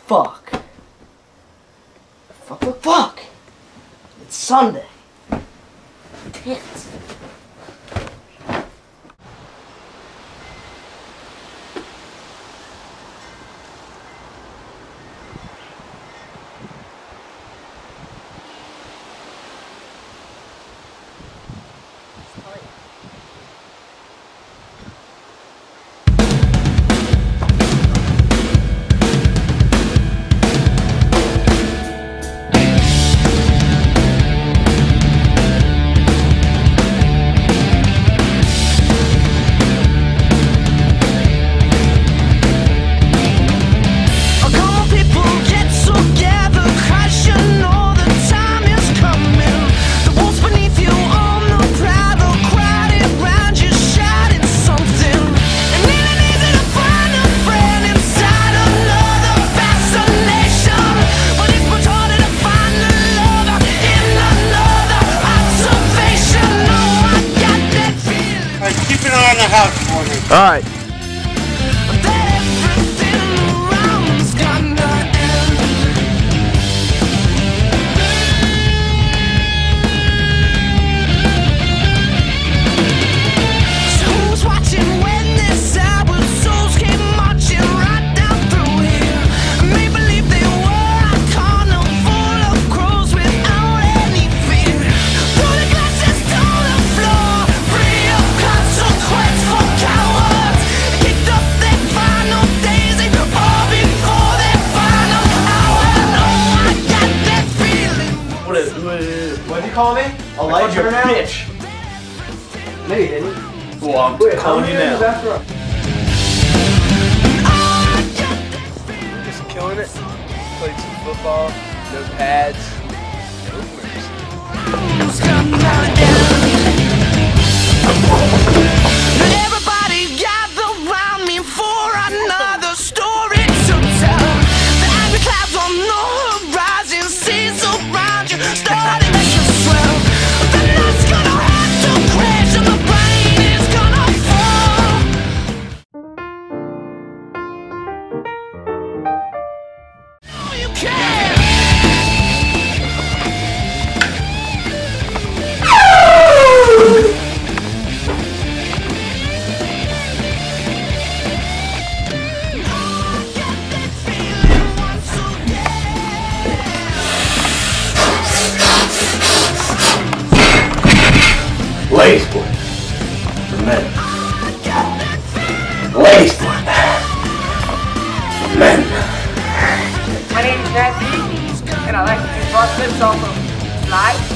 Fuck. Fuck. It's Sunday. Tits. All right. What did you call me? A light burn out? Bitch. No, you didn't. Well, I'm calling you now. Just killing it. Played some football. No pads. No Everybody gather around me for another story to tell. The angry clouds on the horizon, seas around you starting to swell. The night's gonna have to crash and the rain is gonna fall. Oh, you can't. Ladies boy. For men. Ladies boy. For men. My name is Nancy, and I like to do crossflips off of slides.